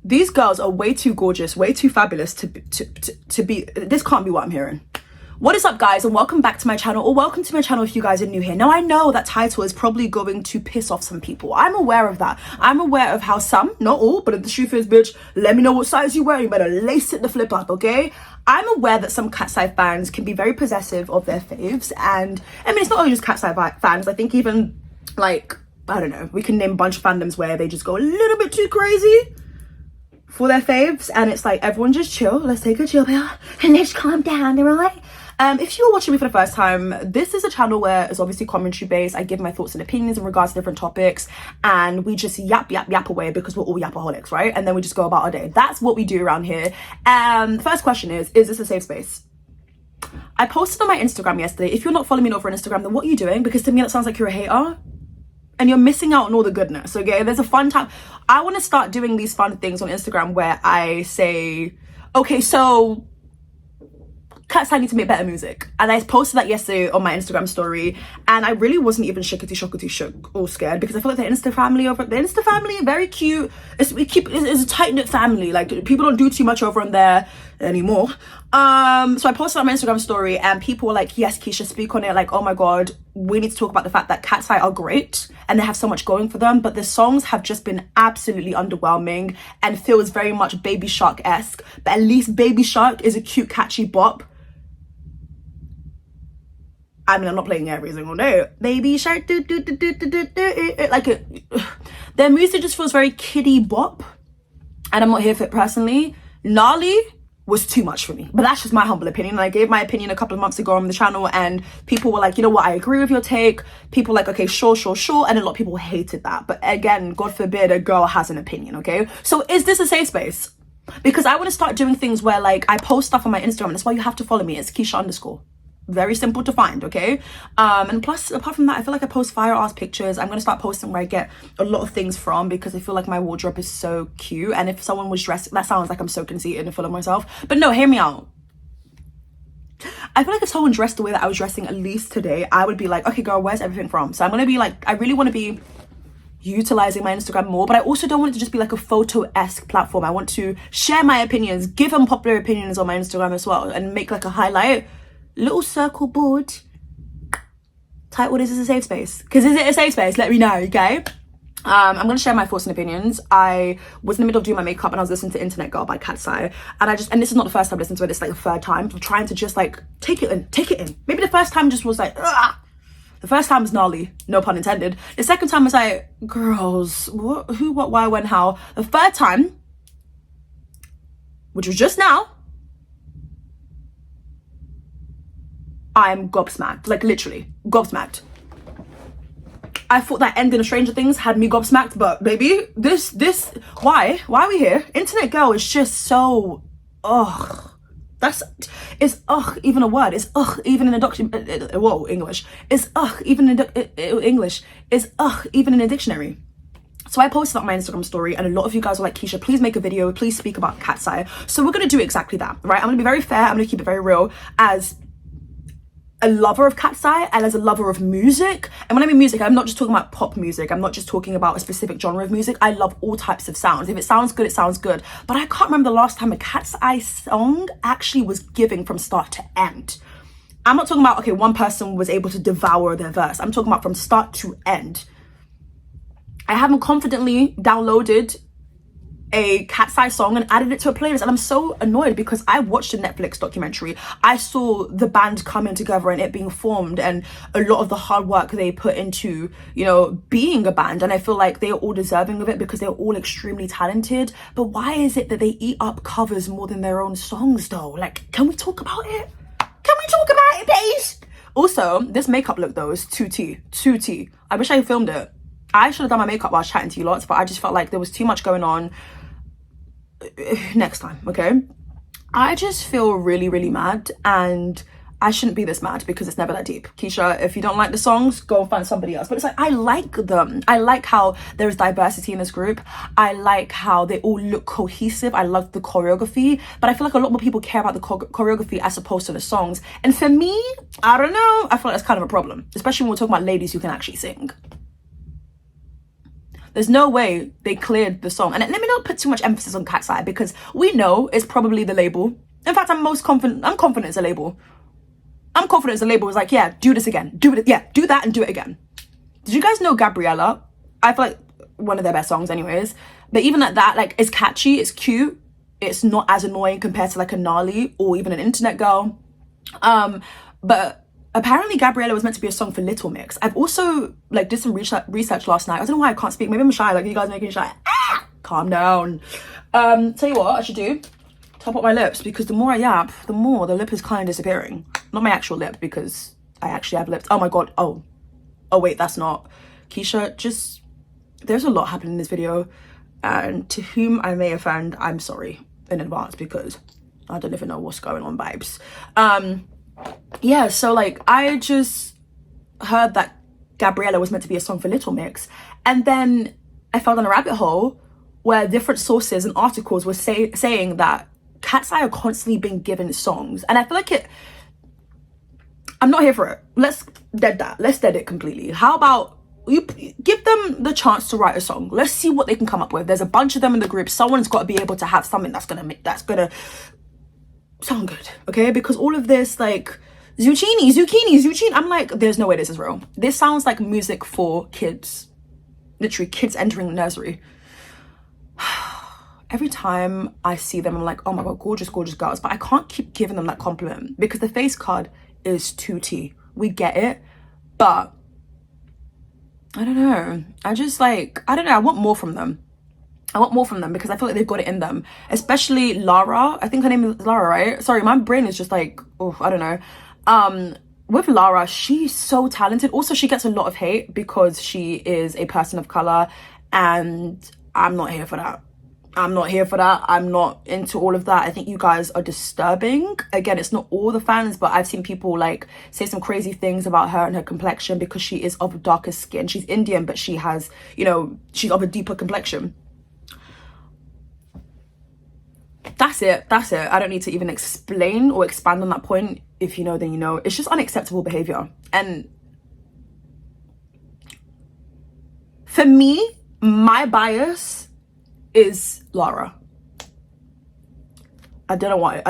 These girls are way too gorgeous, way too fabulous to be, this can't be what I'm hearing. What is up, guys, and welcome back to my channel, or welcome to my channel if you guys are new here. Now, I know that title is probably going to piss off some people. I'm aware of that. I'm aware of how some, not all, but if the shoe fits, bitch, let me know what size you wear. You better lace it the flip up, okay? I'm aware that some Katseye fans can be very possessive of their faves, and I mean, it's not only just Katseye fans. I think even, like, I don't know, we can name a bunch of fandoms where they just go a little bit too crazy for their faves, and it's like, everyone just chill, let's take a chill pill and let's calm down, alright? If you are watching me for the first time, this is a channel where it's obviously commentary based. I give my thoughts and opinions in regards to different topics, and we just yap away because we're all yapaholics, right? And then we just go about our day. That's what we do around here. First question is this a safe space? I posted on my Instagram yesterday. If you're not following me over on Instagram, then what are you doing? Because to me that sounds like you're a hater and you're missing out on all the goodness, okay? There's a fun time. I want to start doing these fun things on Instagram where I say, okay, so Katseye need to make better music, and I posted that yesterday on my Instagram story, and I really wasn't even shook or scared, because I feel like the Insta family very cute. It's a tight-knit family. Like, people don't do too much over on there anymore. So I posted on my Instagram story, and people were like, yes, Keisha, speak on it. Like, oh my god, we need to talk about the fact that Katseye are great and they have so much going for them, but the songs have just been absolutely underwhelming and feels very much Baby Shark-esque. But at least Baby Shark is a cute, catchy bop. I mean, I'm not playing every single day. Baby Shark, like their music just feels very kiddie bop, and I'm not here for it personally. Gnarly was too much for me, but that's just my humble opinion. And I gave my opinion a couple of months ago on the channel, and people were like, you know what, I agree with your take. People were like, okay, sure, and a lot of people hated that. But again, God forbid a girl has an opinion, okay? So is this a safe space? Because I want to start doing things where, like, I post stuff on my Instagram, and that's why you have to follow me. It's Keisha_. Very simple to find, okay? And plus, apart from that, I feel like I post fire ass pictures. I'm gonna start posting where I get a lot of things from, because I feel like my wardrobe is so cute. And if someone was dressed, that sounds like I'm so conceited and full of myself, but no, hear me out. I feel like if someone dressed the way that I was dressing, at least today, I would be like, okay girl, where's everything from? So I'm gonna be like, I really want to be utilizing my Instagram more, but I also don't want it to just be like a photo-esque platform. I want to share my opinions, give unpopular opinions on my Instagram as well, and make like a highlight little circle board titled, is this a safe space? Because is it a safe space? Let me know, okay? I'm gonna share my thoughts and opinions. I was in the middle of doing my makeup and I was listening to Internet Girl by Katseye, and this is not the first time I listened to it, it's like the third time. I'm trying to just like take it in. Maybe the first time just was like, ugh. The first time was gnarly, no pun intended. The second time was like, girls, what, who, what, why, when, how. The third time, which was just now, I'm gobsmacked, like literally gobsmacked. I thought that ending of Stranger Things had me gobsmacked, but baby, this, why are we here? Internet Girl is just so, ugh. Is even a word? Is even in a English? Is even in English? Is even in a dictionary? So I posted on my Instagram story, and a lot of you guys were like, Keisha, please make a video, please speak about Katseye. So we're gonna do exactly that, right? I'm gonna be very fair, I'm gonna keep it very real, as a lover of Katseye and as a lover of music. And when I mean music, I'm not just talking about pop music, I'm not just talking about a specific genre of music. I love all types of sounds. If it sounds good, it sounds good. But I can't remember the last time a Katseye song actually was giving from start to end. I'm not talking about, okay, one person was able to devour their verse. I'm talking about from start to end. I haven't confidently downloaded a Katseye song and added it to a playlist, and I'm so annoyed because I watched a Netflix documentary. I saw the band coming together and it being formed, and a lot of the hard work they put into, you know, being a band, and I feel like they're all deserving of it because they're all extremely talented. But why is it that they eat up covers more than their own songs though? Like, can we talk about it? Can we talk about it, please? Also, this makeup look though is 2T. I wish I filmed it. I should have done my makeup while I was chatting to you lots, but I just felt like there was too much going on. Next time, okay? I just feel really mad, and I shouldn't be this mad because it's never that deep. Keisha, if you don't like the songs, go and find somebody else. But it's like, I like them. I like how there's diversity in this group. I like how they all look cohesive. I love the choreography, but I feel like a lot more people care about the choreography as opposed to the songs. And for me, I don't know, I feel like that's kind of a problem, especially when we're talking about ladies who can actually sing. There's no way they cleared the song. And let me not put too much emphasis on Katseye, because we know it's probably the label. In fact, I'm confident it's a label. I'm confident it's a label. It's like, yeah, do this again. Do it. Yeah, do that and do it again. Did you guys know Gabriella? I feel like one of their best songs anyways. But even at that, like, it's catchy, it's cute. It's not as annoying compared to like a Gnarly or even an Internet Girl. But apparently Gabriella was meant to be a song for Little Mix. I've also like did some research last night. I don't know why I can't speak. Maybe I'm shy. Like, you guys making me shy. Calm down. Tell you what I should do. Top up my lips, because the more I yap, the more the lip is kind of disappearing. Not my actual lip, because I actually have lips. Oh my god. Oh wait, that's not. Keisha, just, there's a lot happening in this video, and to whom I may offend, I'm sorry in advance, because I don't even know what's going on, vibes. Yeah, so like, I just heard that Gabriella was meant to be a song for Little Mix, and then I fell down a rabbit hole where different sources and articles were saying that Katseye are constantly being given songs, and I feel like I'm not here for it. Let's dead it completely. How about you give them the chance to write a song? Let's see what they can come up with. There's a bunch of them in the group. Someone's got to be able to have something that's gonna sound good, okay? Because all of this, like, zucchini, I'm like, there's no way this is real. This sounds like music for kids, literally kids entering nursery. Every time I see them, I'm like, oh my god, gorgeous girls. But I can't keep giving them that compliment, because the face card is 2T. We get it, but I don't know. I just like, I don't know. I want more from them. Because I feel like they've got it in them. Especially Lara. I think her name is Lara, right? Sorry, my brain is just like, oh, I don't know. With Lara, she's so talented. Also, she gets a lot of hate because she is a person of color, and I'm not here for that. I'm not into all of that. I think you guys are disturbing. Again, it's not all the fans, but I've seen people like say some crazy things about her and her complexion, because she is of darker skin. She's Indian, but she has, you know, she's of a deeper complexion. That's it. I don't need to even explain or expand on that point. If you know, then you know. It's just unacceptable behavior. And for me, my bias is Lara. I don't know why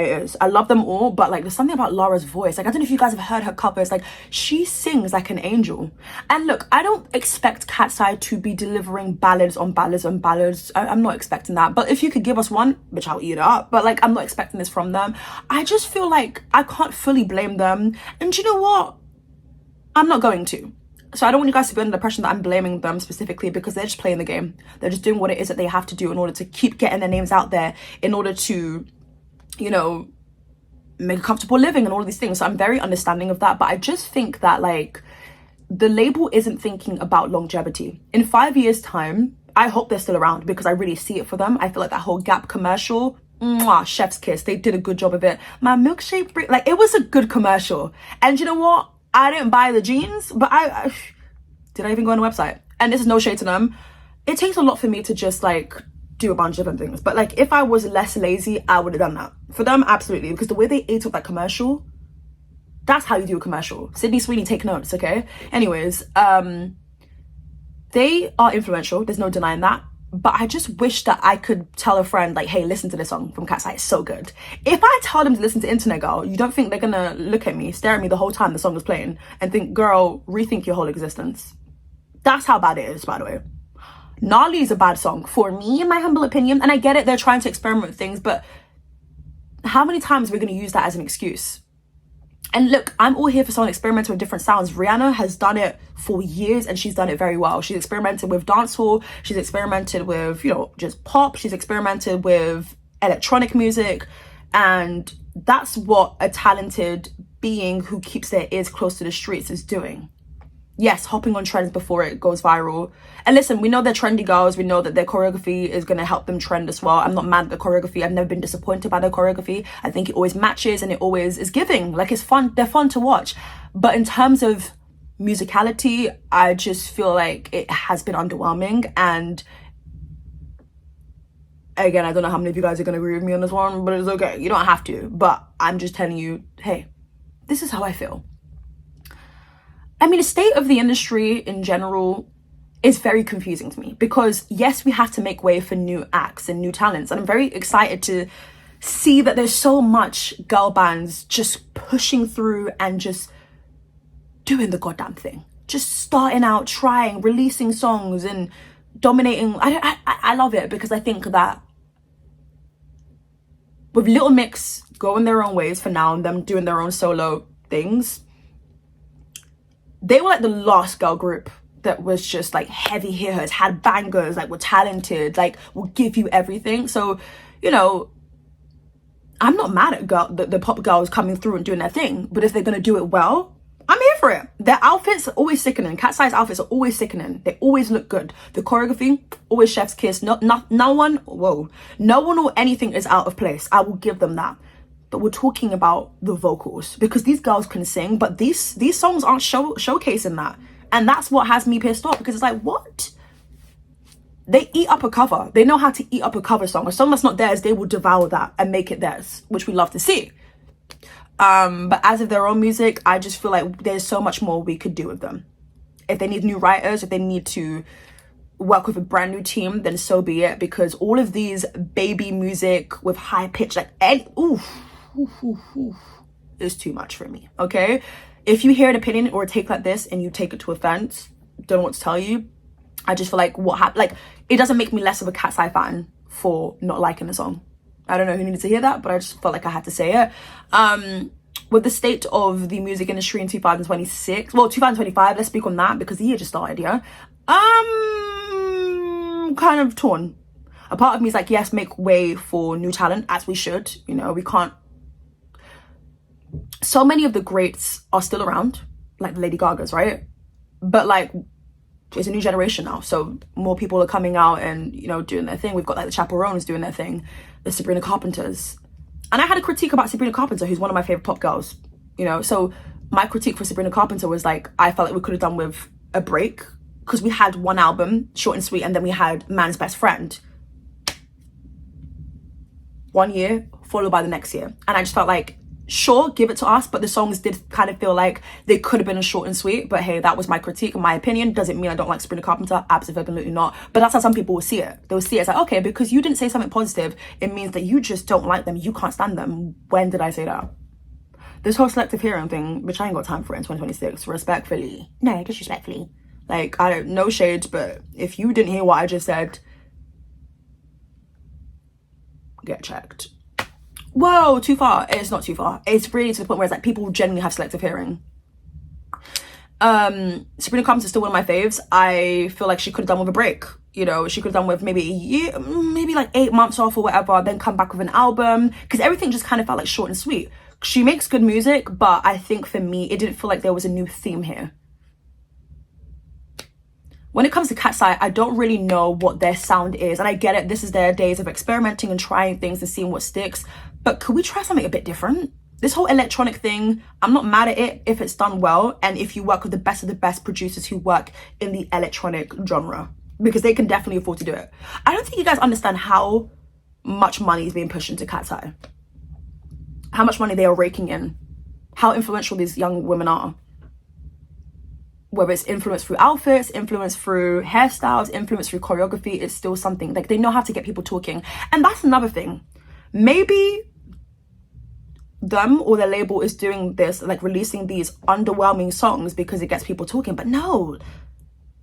it is. I love them all, but like, there's something about Lara's voice. Like, I don't know if you guys have heard her covers. Like, she sings like an angel. And look, I don't expect Katseye to be delivering ballads on ballads on ballads. I'm not expecting that. But if you could give us one, which I'll eat it up, but like, I'm not expecting this from them. I just feel like I can't fully blame them. And you know what? I'm not going to. So I don't want you guys to be under the impression that I'm blaming them specifically, because they're just playing the game. They're just doing what it is that they have to do in order to keep getting their names out there, in order to, you know, make a comfortable living and all of these things. So I'm very understanding of that. But I just think that like, the label isn't thinking about longevity. In 5 years time, I hope they're still around, because I really see it for them. I feel like that whole Gap commercial, mwah, chef's kiss, they did a good job of it. My milkshake, like, it was a good commercial. And you know what? I didn't buy the jeans, but I did I even go on the website? And this is no shade to them. It takes a lot for me to just like do a bunch of different things. But like, if I was less lazy, I would have done that. For them, absolutely. Because the way they ate up that commercial, that's how you do a commercial. Sydney Sweeney, take notes, okay? Anyways, they are influential. There's no denying that. But I just wish that I could tell a friend, like, hey, listen to this song from Katseye, it's so good. If I tell them to listen to Internet Girl, you don't think they're gonna look at me, stare at me the whole time the song is playing, and think, girl, rethink your whole existence? That's how bad it is, by the way. Gnarly is a bad song, for me, in my humble opinion. And I get it, they're trying to experiment with things, but how many times are we gonna use that as an excuse? And look, I'm all here for someone experimenting with different sounds. Rihanna has done it for years, and she's done it very well. She's experimented with dancehall. She's experimented with, you know, just pop. She's experimented with electronic music. And that's what a talented being who keeps their ears close to the streets is doing. Yes, hopping on trends before it goes viral. And listen, we know they're trendy girls. We know that their choreography is going to help them trend as well. I'm not mad at the choreography. I've never been disappointed by their choreography. I think it always matches and it always is giving. Like, it's fun. They're fun to watch. But in terms of musicality, I just feel like it has been underwhelming. And again, I don't know how many of you guys are going to agree with me on this one, but it's okay. You don't have to. But I'm just telling you, hey, this is how I feel. I mean, the state of the industry in general is very confusing to me, because yes, we have to make way for new acts and new talents, and I'm very excited to see that there's so much girl bands just pushing through and just doing the goddamn thing, just starting out, trying, releasing songs and dominating. I love it, because I think that with Little Mix going their own ways for now and them doing their own solo things, they were like the last girl group that was just like heavy hitters, had bangers, like were talented, like will give you everything. So, you know, I'm not mad at the pop girls coming through and doing their thing, but if they're gonna do it well, I'm here for it. Their outfits are always sickening. Katseye's outfits are always sickening. They always look good. The choreography, always chef's kiss. No one or anything is out of place. I will give them that. But we're talking about the vocals, because these girls can sing, but these songs aren't showcasing that. And that's what has me pissed off, because it's like, what? They eat up a cover. They know how to eat up a cover song. A song that's not theirs, they will devour that and make it theirs, which we love to see. But as of their own music, I just feel like there's so much more we could do with them. If they need new writers, if they need to work with a brand new team, then so be it, because all of these baby music with high pitch, like, is too much for me, okay? If you hear an opinion or a take like this and you take it to offense, don't know what to tell you. I just feel like it doesn't make me less of a Katseye fan for not liking the song. I don't know who needed to hear that, but I just felt like I had to say it. With the state of the music industry in 2026, well, 2025, let's speak on that, because the year just started, yeah? Kind of torn. A part of me is like, yes, make way for new talent, as we should. You know, we can't. So many of the greats are still around, like the Lady Gagas, right? But like, it's a new generation now, so more people are coming out and, you know, doing their thing. We've got like the Chaperones doing their thing, the Sabrina Carpenters. And I had a critique about Sabrina Carpenter, who's one of my favorite pop girls, you know? So my critique for Sabrina Carpenter was like, I felt like we could have done with a break, because we had one album, short and sweet, and then we had Man's Best Friend. 1 year, followed by the next year. And I just felt like, sure, give it to us, but the songs did kind of feel like they could have been a short and sweet. But hey, that was my critique and my opinion. Does it mean I don't like Sabrina Carpenter? Absolutely not. But that's how some people will see it. They'll see it as like, okay, because you didn't say something positive, it means that you just don't like them, you can't stand them. When did I say that? This whole selective hearing thing, which I ain't got time for it in 2026, respectfully. No, disrespectfully. Like, I don't, no shade, but if you didn't hear what I just said, get checked. Whoa, too far. It's not too far. It's really to the point where it's like people genuinely have selective hearing. Sabrina Carpenter is still one of my faves. I feel like she could have done with a break. You know, she could have done with maybe a year, maybe like 8 months off or whatever, then come back with an album, because everything just kind of felt like short and sweet. She makes good music, but I think for me, it didn't feel like there was a new theme here. When it comes to Katseye, I don't really know what their sound is. And I get it, this is their days of experimenting and trying things and seeing what sticks. But could we try something a bit different? This whole electronic thing, I'm not mad at it if it's done well and if you work with the best of the best producers who work in the electronic genre, because they can definitely afford to do it. I don't think you guys understand how much money is being pushed into Katseye. How much money they are raking in. How influential these young women are. Whether it's influence through outfits, influence through hairstyles, influence through choreography, it's still something. Like, they know how to get people talking. And that's another thing. Maybe them or their label is doing this, like releasing these underwhelming songs because it gets people talking. But no,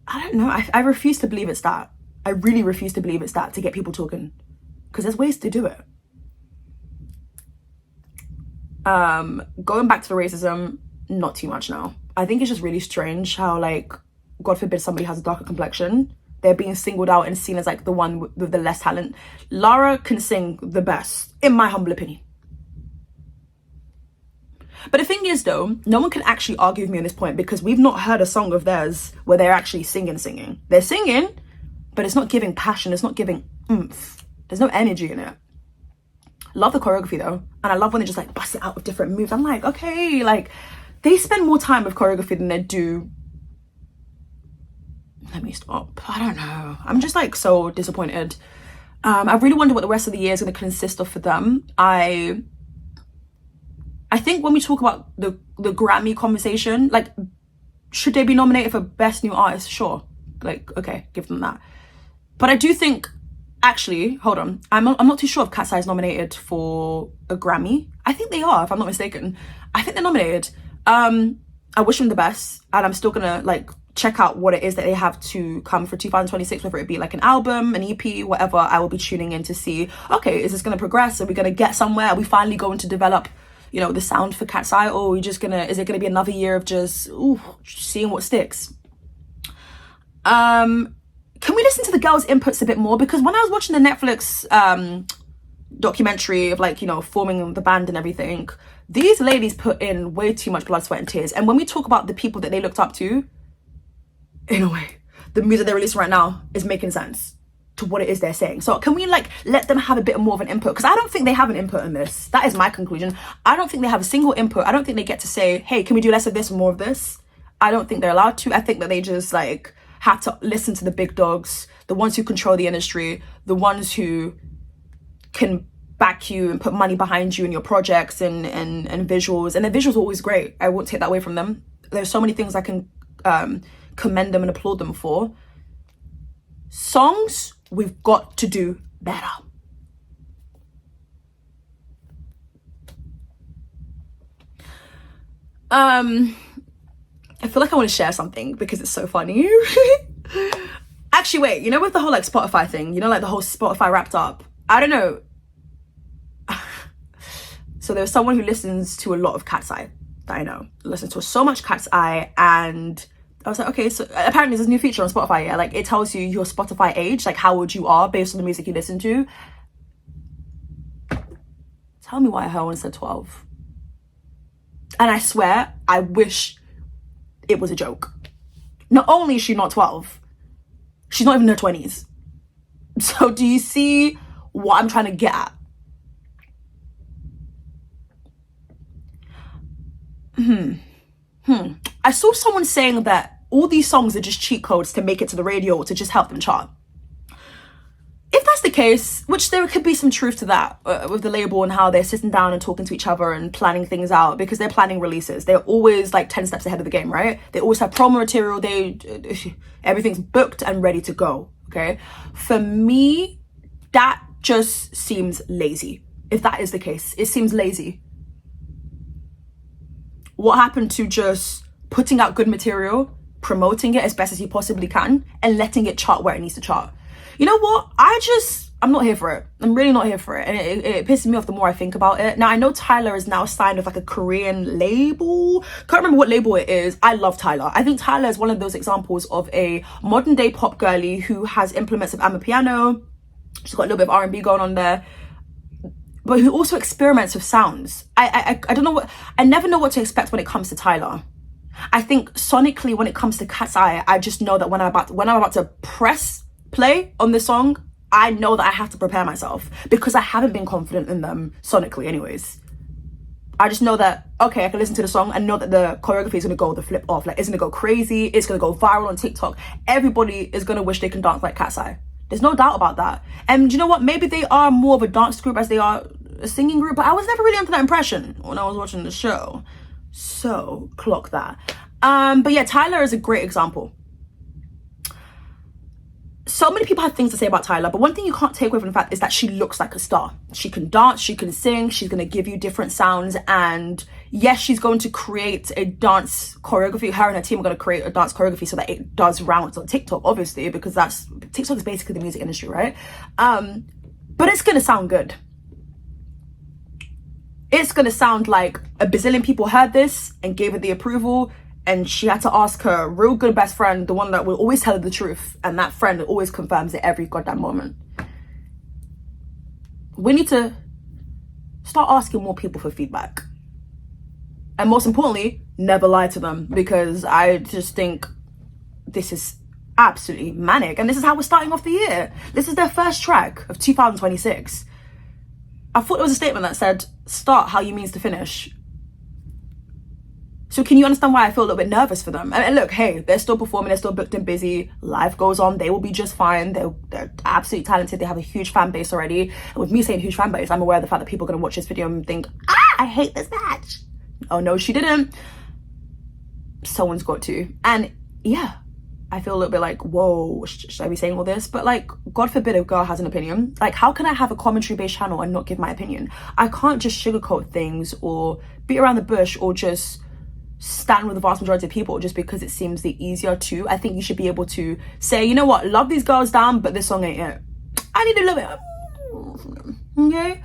I don't know. I refuse to believe it's that. I really refuse to believe it's that, to get people talking. Because there's ways to do it. Going back to the racism, not too much now. I think it's just really strange how, like, God forbid somebody has a darker complexion, they're being singled out and seen as like the one with the less talent. Lara can sing the best, in my humble opinion. But the thing is though, no one can actually argue with me on this point, because we've not heard a song of theirs where they're actually singing. They're singing, but it's not giving passion, it's not giving oomph. There's no energy in it. Love the choreography though, and I love when they just like bust it out with different moves. I'm like, okay, like, they spend more time with choreography than they do. Let me stop. I don't know. I'm just like so disappointed. I really wonder what the rest of the year is going to consist of for them. I think when we talk about the Grammy conversation, like, should they be nominated for Best New Artist? Sure. like, okay, give them that. But I do think, actually, hold on, I'm not too sure if Katseye is nominated for a Grammy. I think they are, if I'm not mistaken. I think they're nominated. I wish them the best, and I'm still gonna like check out what it is that they have to come for 2026, whether it be like an album, an EP, whatever. I will be tuning in to see, okay, is this gonna progress? Are we gonna get somewhere? Are we finally going to develop, you know, the sound for Katseye, or are we just gonna, is it gonna be another year of just seeing what sticks? Can we listen to the girls' inputs a bit more? Because when I was watching the Netflix documentary of, like, you know, forming the band and everything, these ladies put in way too much blood, sweat and tears. And when we talk about the people that they looked up to, in a way, the music they're releasing right now is making sense to what it is they're saying. So can we like let them have a bit more of an input? Because I don't think they have an input in this. That is my conclusion. I don't think they have a single input. I don't think they get to say, hey, can we do less of this and more of this? I don't think they're allowed to. I think that they just like have to listen to the big dogs, the ones who control the industry, the ones who can back you and put money behind you in your projects and visuals. And the visuals are always great. I won't take that away from them. There's so many things I can commend them and applaud them for. Songs, we've got to do better. I feel like I want to share something because it's so funny. Actually, wait, you know, with the whole like Spotify thing, you know, like the whole Spotify wrapped up, I don't know. So there's someone who listens to a lot of Katseye that I know, listens to so much Katseye, and I was like, okay, so apparently there's a new feature on Spotify, yeah, like it tells you your Spotify age, like how old you are based on the music you listen to. Tell me why her one said 12. And I swear, I wish it was a joke. Not only is she not 12, she's not even in her 20s. So do you see what I'm trying to get at? I saw someone saying that all these songs are just cheat codes to make it to the radio or to just help them chart. If that's the case, which there could be some truth to that with the label and how they're sitting down and talking to each other and planning things out, because they're planning releases. They're always like 10 steps ahead of the game, right? They always have promo material. Everything's booked and ready to go, okay? For me, that just seems lazy. If that is the case, it seems lazy. What happened to just putting out good material, promoting it as best as you possibly can, and letting it chart where it needs to chart? You know what? I'm not here for it. I'm really not here for it. And it pisses me off the more I think about it. Now, I know Tyler is now signed with like a Korean label. Can't remember what label it is. I love Tyler. I think Tyler is one of those examples of a modern day pop girly who has implements of amapiano. She's got a little bit of R&B going on there, but who also experiments with sounds. I don't know what, I never know what to expect when it comes to Tyler. I think sonically when it comes to Katseye, I just know that when I'm about to press play on this song, I know that I have to prepare myself because I haven't been confident in them sonically anyways. I just know that, okay, I can listen to the song and know that the choreography is gonna go the flip off. Like, it's gonna go crazy, it's gonna go viral on TikTok. Everybody is gonna wish they can dance like Katseye. There's no doubt about that. And you know what? Maybe they are more of a dance group as they are a singing group, but I was never really under that impression when I was watching the show. So, clock that. But yeah, Tyler is a great example. So many people have things to say about Tyler, but one thing you can't take away from the fact is that she looks like a star. She can dance, she can sing, she's going to give you different sounds, and yes, she's going to create a dance choreography. Her and her team are going to create a dance choreography so that it does rounds on TikTok, obviously, because TikTok is basically the music industry, right? But it's going to sound good. It's going to sound like a bazillion people heard this and gave it the approval, and she had to ask her real good best friend, the one that will always tell her the truth, and that friend always confirms it every goddamn moment. We need to start asking more people for feedback. And most importantly, never lie to them, because I just think this is absolutely manic. And this is how we're starting off the year. This is their first track of 2026. I thought it was a statement that said, start how you means to finish. So can you understand why I feel a little bit nervous for them? And look, hey, they're still performing, they're still booked and busy. Life goes on, they will be just fine. They're absolutely talented. They have a huge fan base already. And with me saying huge fan base, I'm aware of the fact that people are going to watch this video and think, I hate this match. Oh no, she didn't. Someone's got to. And yeah, I feel a little bit like, whoa, should I be saying all this? But like, God forbid a girl has an opinion. Like, how can I have a commentary based channel and not give my opinion? I can't just sugarcoat things or beat around the bush or just stand with the vast majority of people just because it seems the easier to. I think you should be able to say, you know what, love these girls down, but this song ain't it. I need a little bit, okay?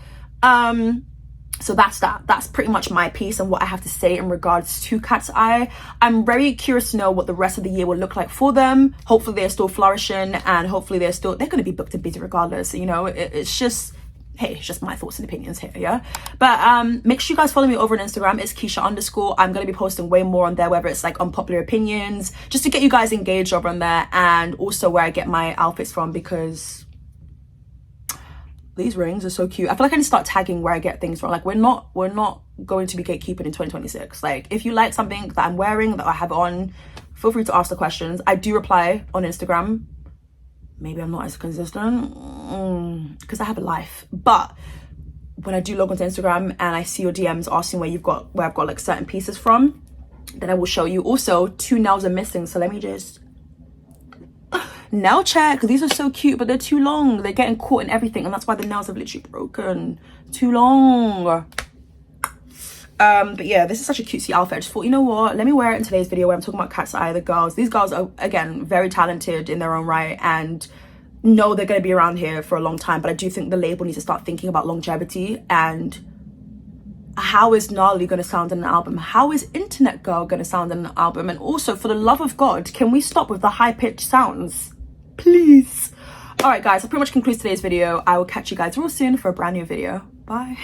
So that's pretty much my piece and what I have to say in regards to Katseye. I'm very curious to know what the rest of the year will look like for them. Hopefully they're still flourishing, and hopefully they're going to be booked and busy regardless. You know, it's just, hey, it's just my thoughts and opinions here, yeah? But make sure you guys follow me over on Instagram. It's Keisha_. I'm going to be posting way more on there, whether it's like unpopular opinions, just to get you guys engaged over on there, and also where I get my outfits from, because these rings are so cute. I feel like I need to start tagging where I get things from. Like, we're not going to be gatekeeping in 2026. Like, if you like something that I'm wearing, that I have on, feel free to ask the questions. I do reply on Instagram. Maybe I'm not as consistent because I have a life. But when I do log onto Instagram and I see your DMs asking where I've got like certain pieces from, then I will show you. Also, 2 nails are missing, so let me just nail check. These are so cute, but they're too long. They're getting caught in everything, and that's why the nails have literally broken. Too long. But yeah, this is such a cutesy outfit. I just thought, you know what, let me wear it in today's video where I'm talking about Katseye, the girls. These girls are, again, very talented in their own right, and know they're going to be around here for a long time. But I do think the label needs to start thinking about longevity, and how is Gnarly going to sound in an album? How is Internet Girl going to sound in an album? And also, for the love of God, can we stop with the high-pitched sounds? Please. All right, guys, that pretty much concludes today's video. I will catch you guys real soon for a brand new video. Bye.